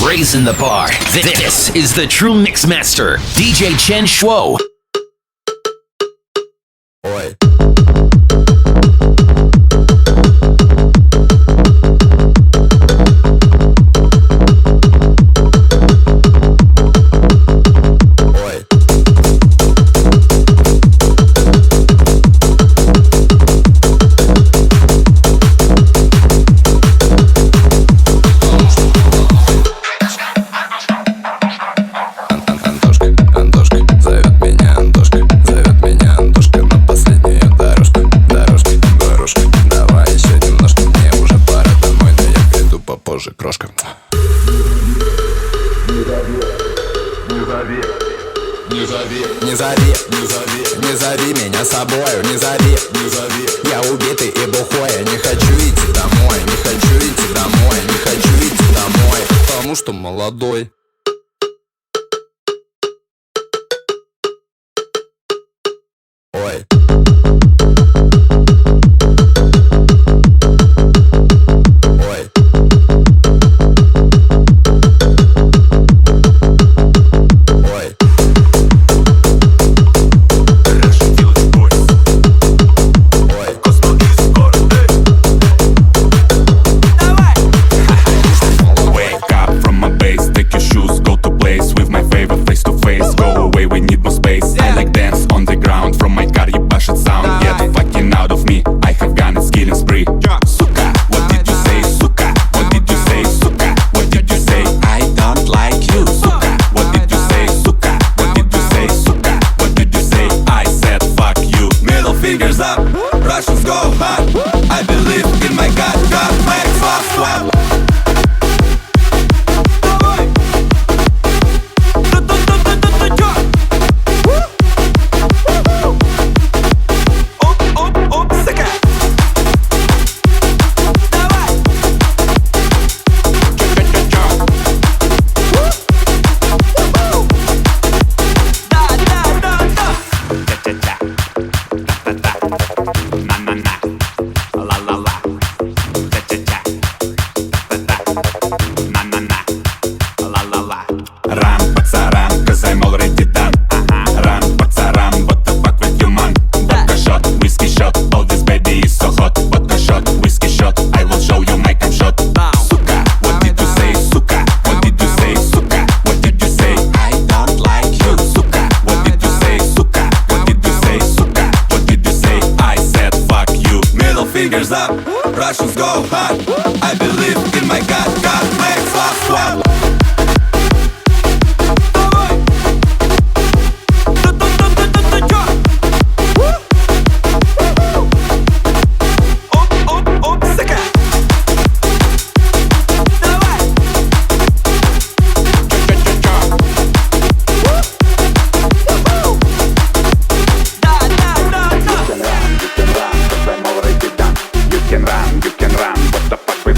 Raising the bar. This is the true mix master, DJ Chenshr. Oi. Крошка. Не зови меня с собою, не зови. Я убитый и бухой, я не хочу идти домой, не хочу идти домой, не хочу идти домой, потому что молодой. Ой. Russians go hard. I believe in my God. God makes love swap. Fingers up, Russians go hard. I believe in my God. God makes love swap. You can run, what the fuck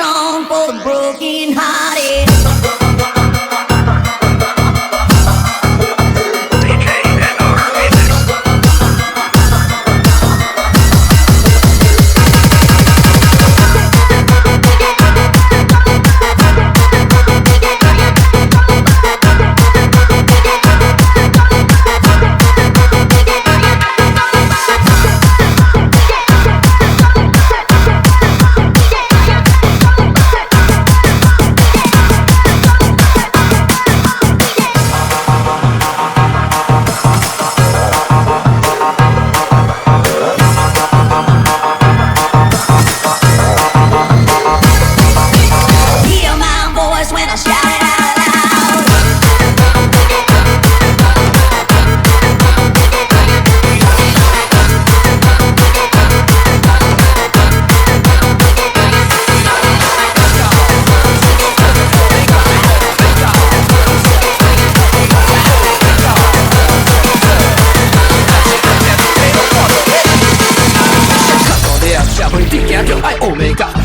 song for the broken hearted.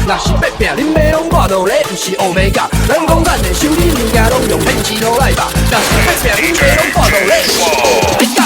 若是要拼，恁要拢我都咧，不是欧米伽。咱讲咱的修理物件拢用电磁炉来吧。若是要拼，恁要拢我都咧，不是欧米伽。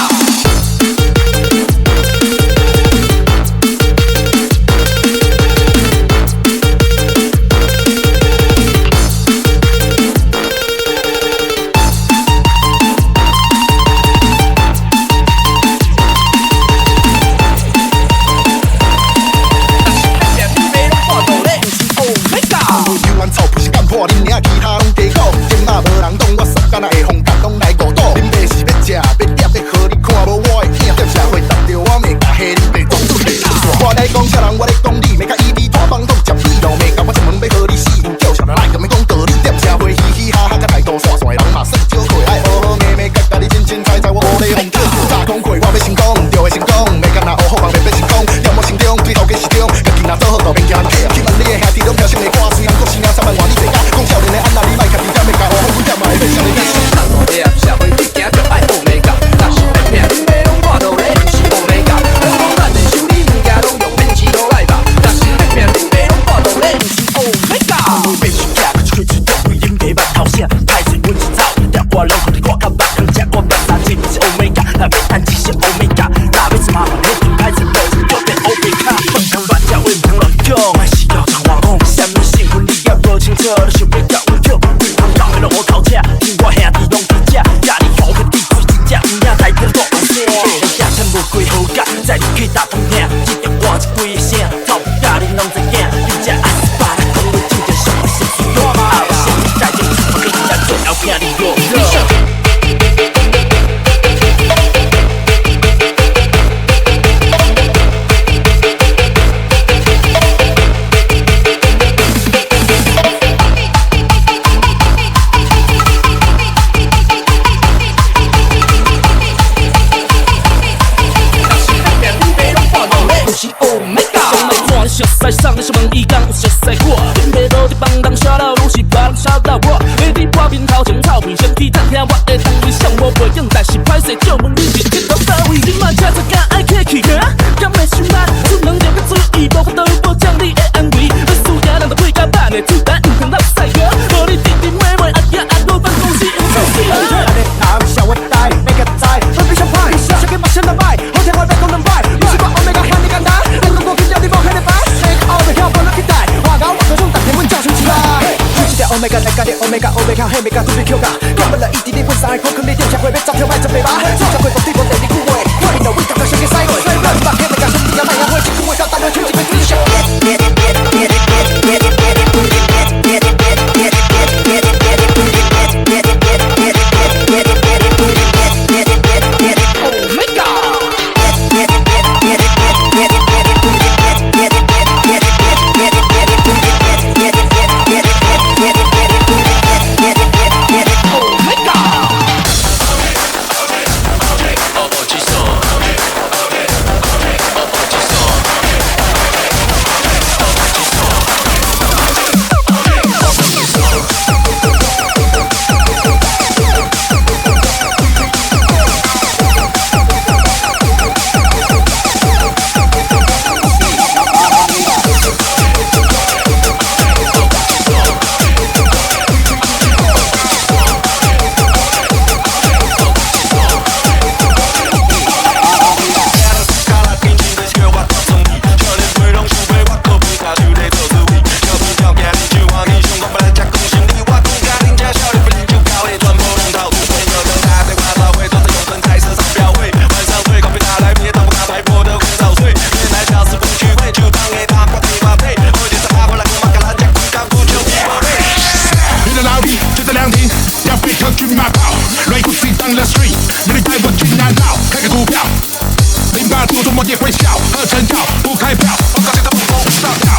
我做梦也会笑，喝成药不开票，我早点在梦中上吊。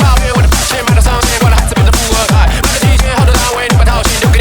抱怨我的抱歉，买到上线，我的孩子变成富二代，买了提前后的单位，你把套现。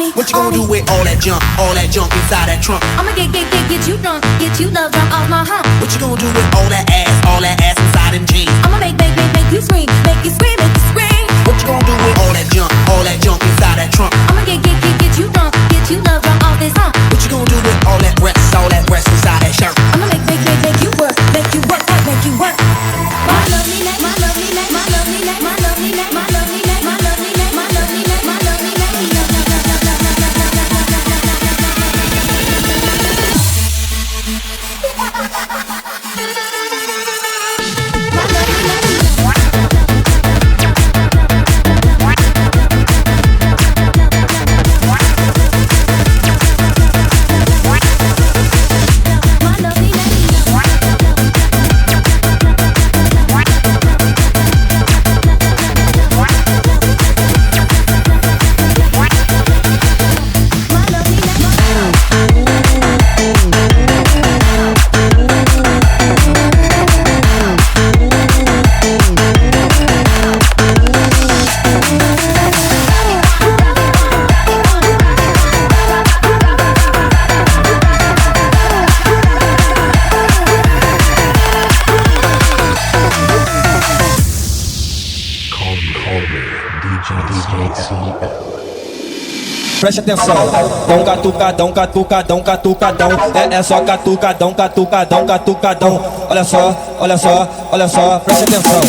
me. What you gonna do with all that junk inside that trunk? I'ma get you drunk, get you love drunk off my hump. What you gonna do with all that ass inside them jeans? I'ma make you scream, make you scream, make you scream. What you gonna do with all that junk inside that trunk? I'ma get you drunk, get you love drunk off this hump. What you gonna do with all that breast inside that shirt? I'ma make you work, make you work, make you work. My lovely neck, my lovely neck, my lovely neck, my lovely neck, my lovely neck, my lovely neck, my lovely neck, my lovely neck. Preste atenção, dom catucadão, catucadão, catucadão. É só catucadão, catucadão, catucadão. Olha só, olha só, olha só, preste atenção.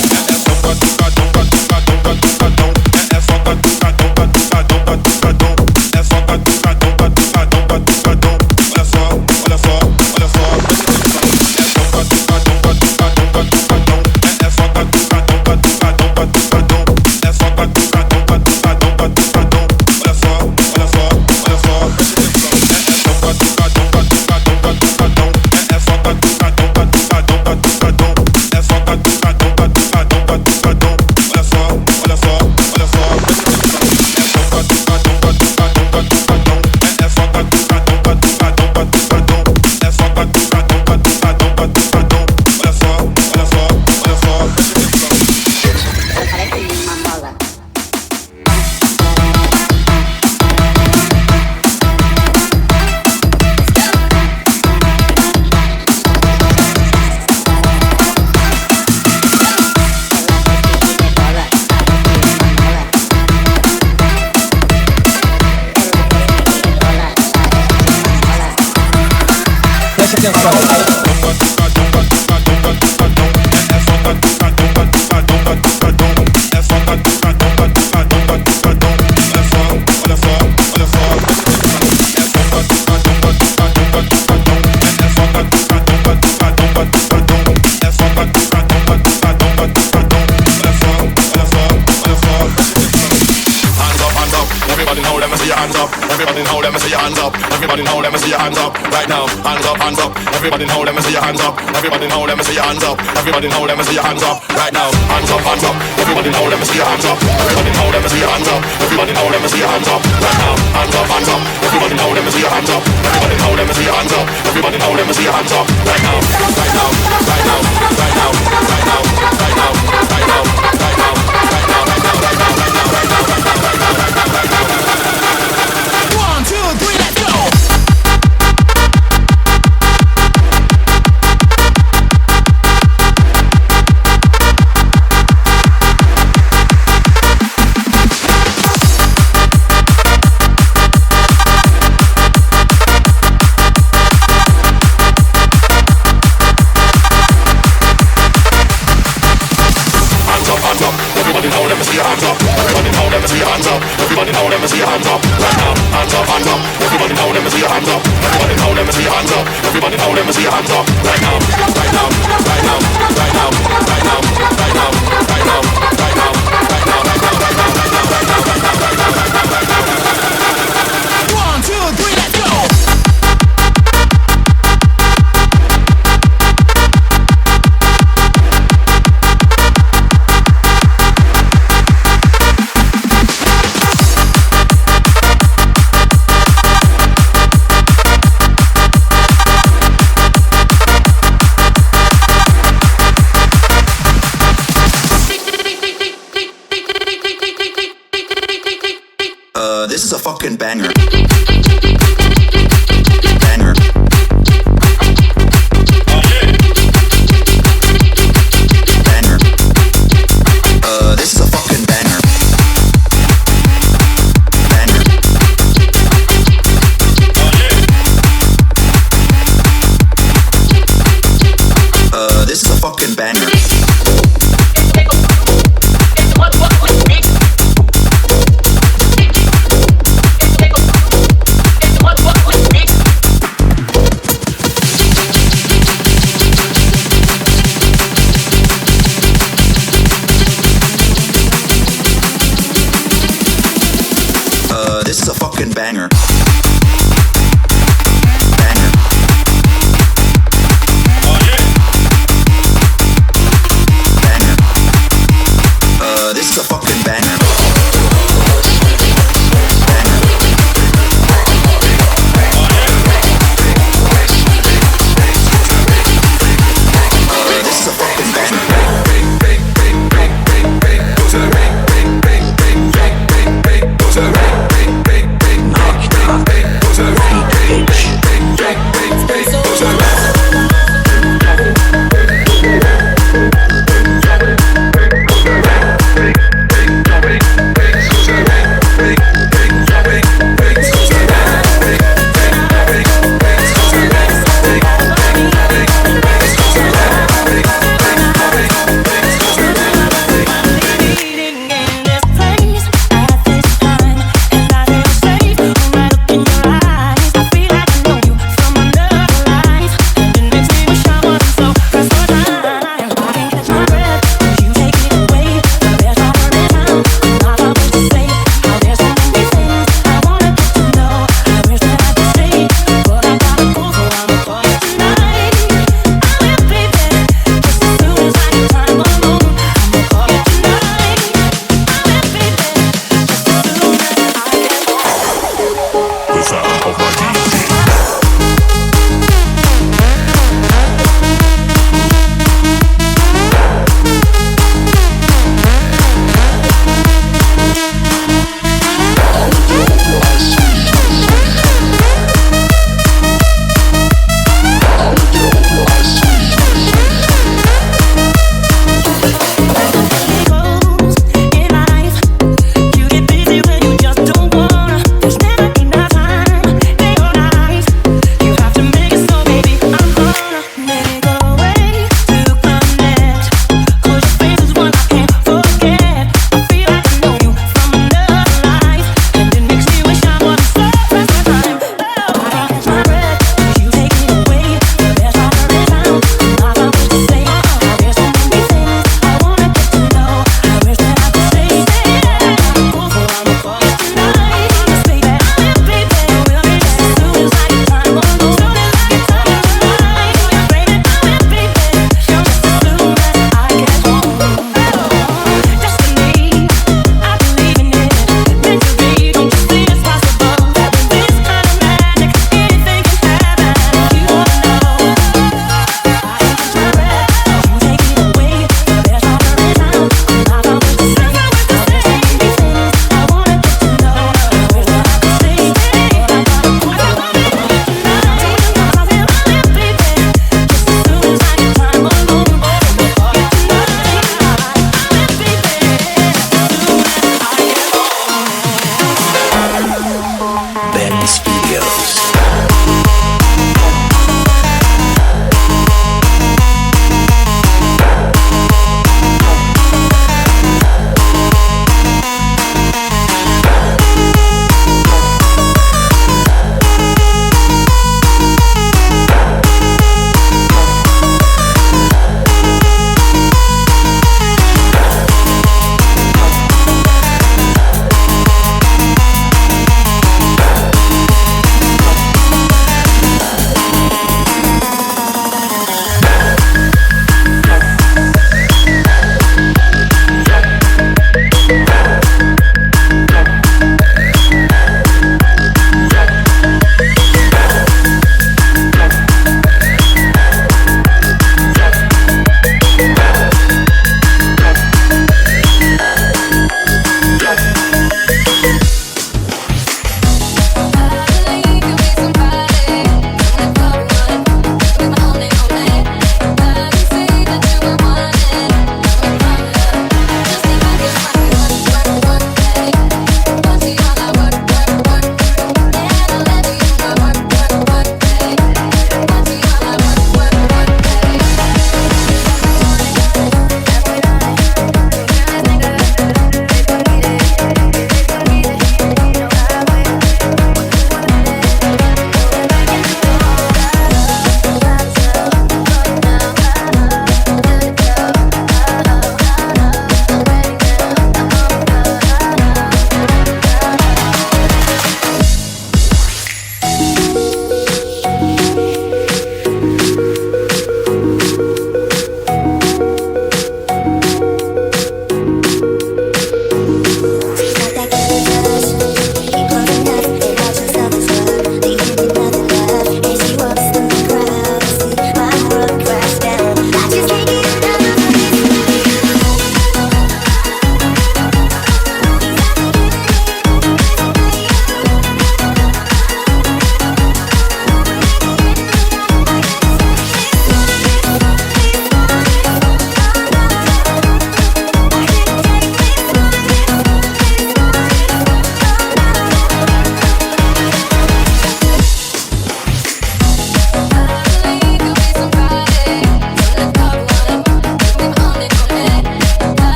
Everybody know, let me see your hands up. Everybody know, let me see your hands up. Everybody know, let me see your hands up. Right now, hands up, hands up. Everybody know, let me see your hands up. Everybody know, let me see your hands up. Everybody know, let me see your hands up. Right now, hands up, hands up. Everybody know, let me see your hands up. Everybody know, let me see your hands up. Everybody know, let me see your hands up. Right now, right now, right now, right now, right now, right now, right now, right now, right now, right now, right now, right now, right now, right now, right now, right now, right now, right now. 1, 2, 3, let's go. This is a fucking banger. Banger. Banger. This is a fucking banger. Banger. This is a fucking banger. This is a fucking banger. Banger. Banger. This is a fucking banger. Banger. This is a fucking banger. Knock it out.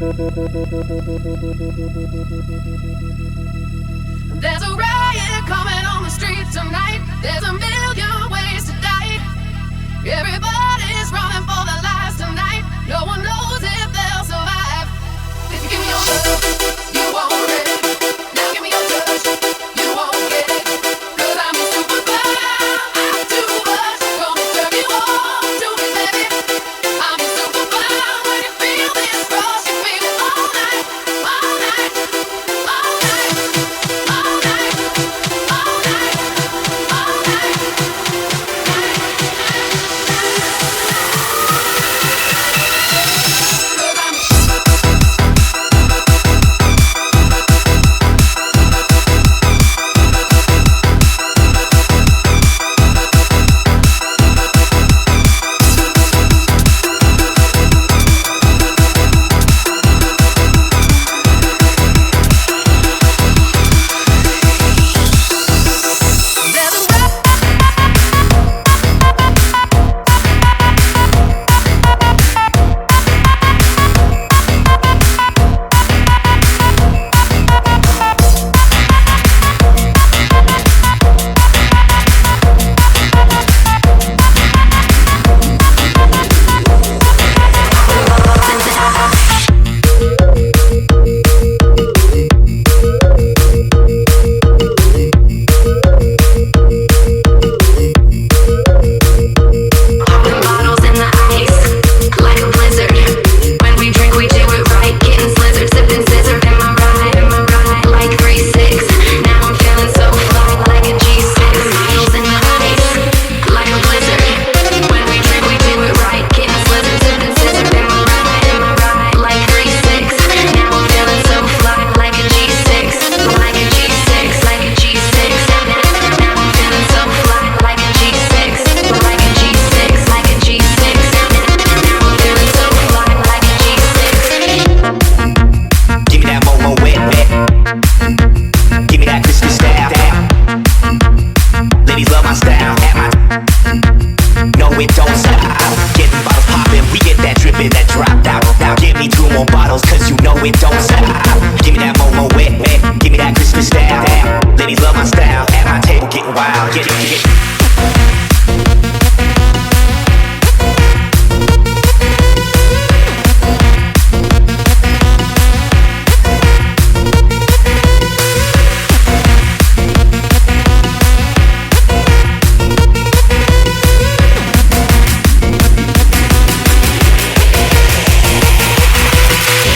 There's a riot coming on the street tonight. There's a million ways to die. Everybody's running for their lives tonight. No one knows if they'll survive. If you give me your love, you won't get it. Now give me your touch, you won't get it. 'Cause I'm your superfly. I'm too much. Gonna serve you all to me, baby. I'm your superfly. When you feel this rush, you feel it all night, all night, all night, all night, all night, all night.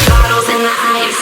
Bottles in the ice.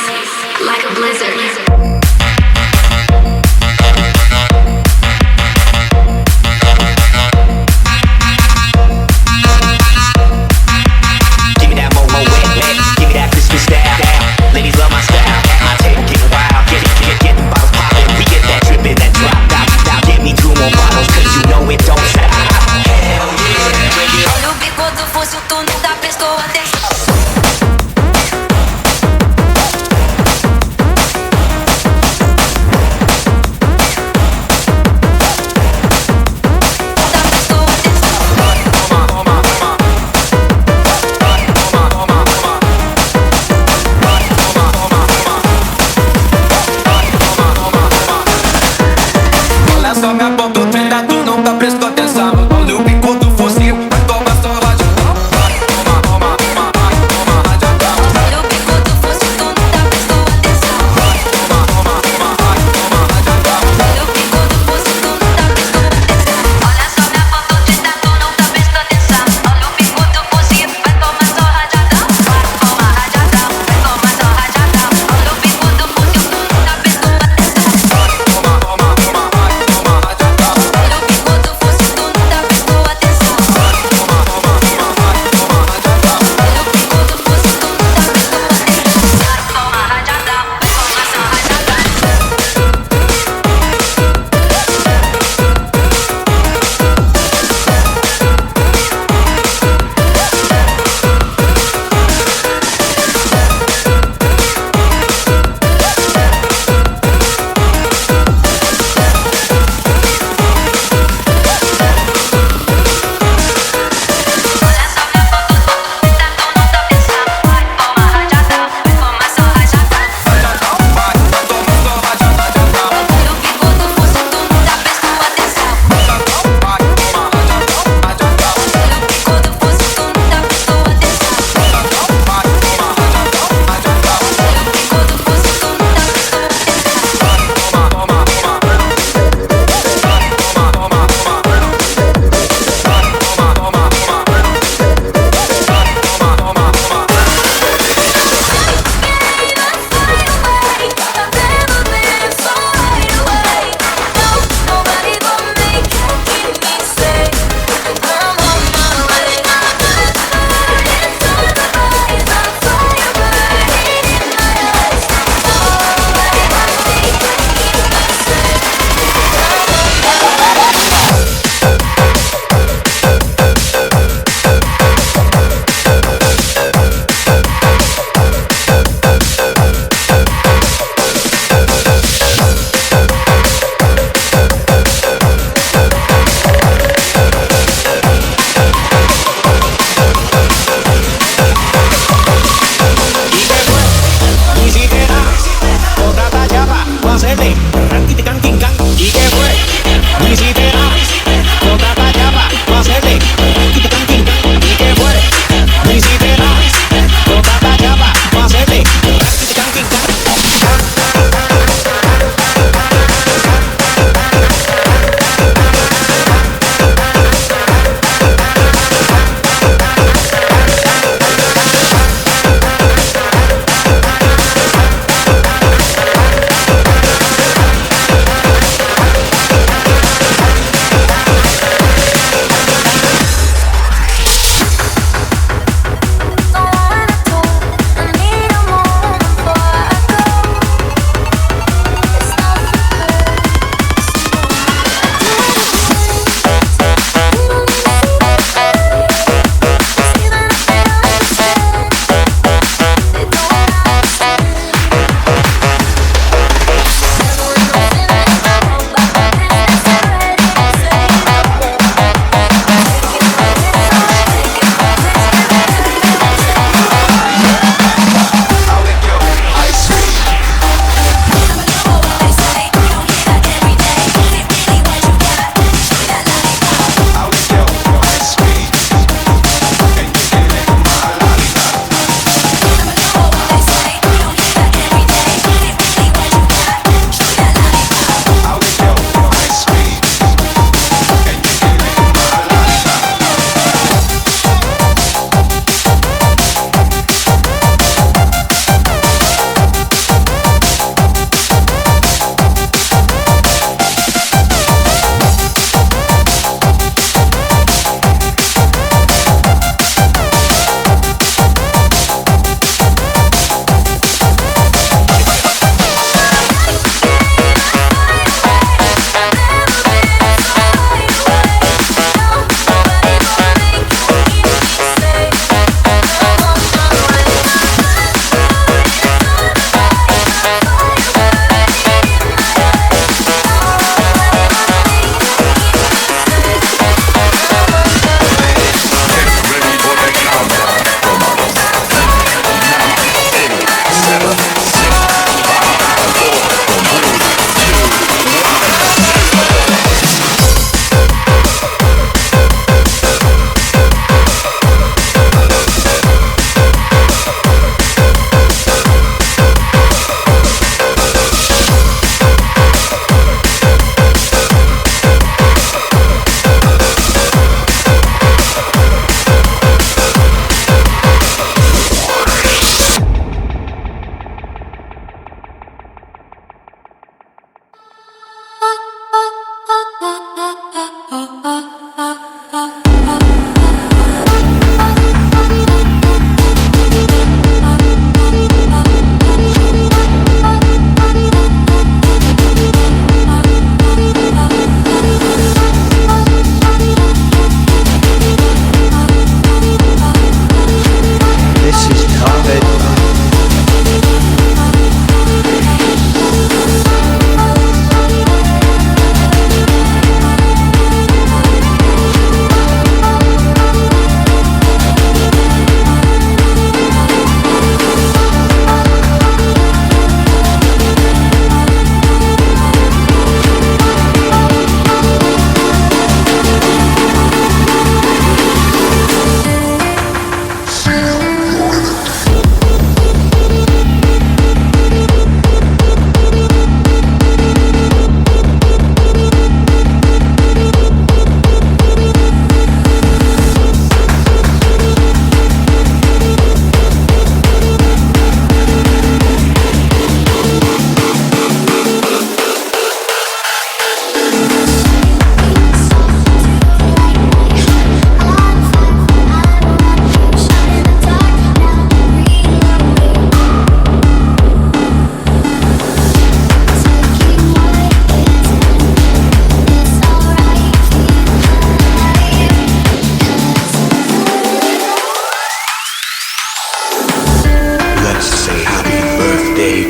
Day 2,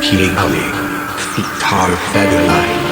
Healing Honey, Feet Hard Feather Line.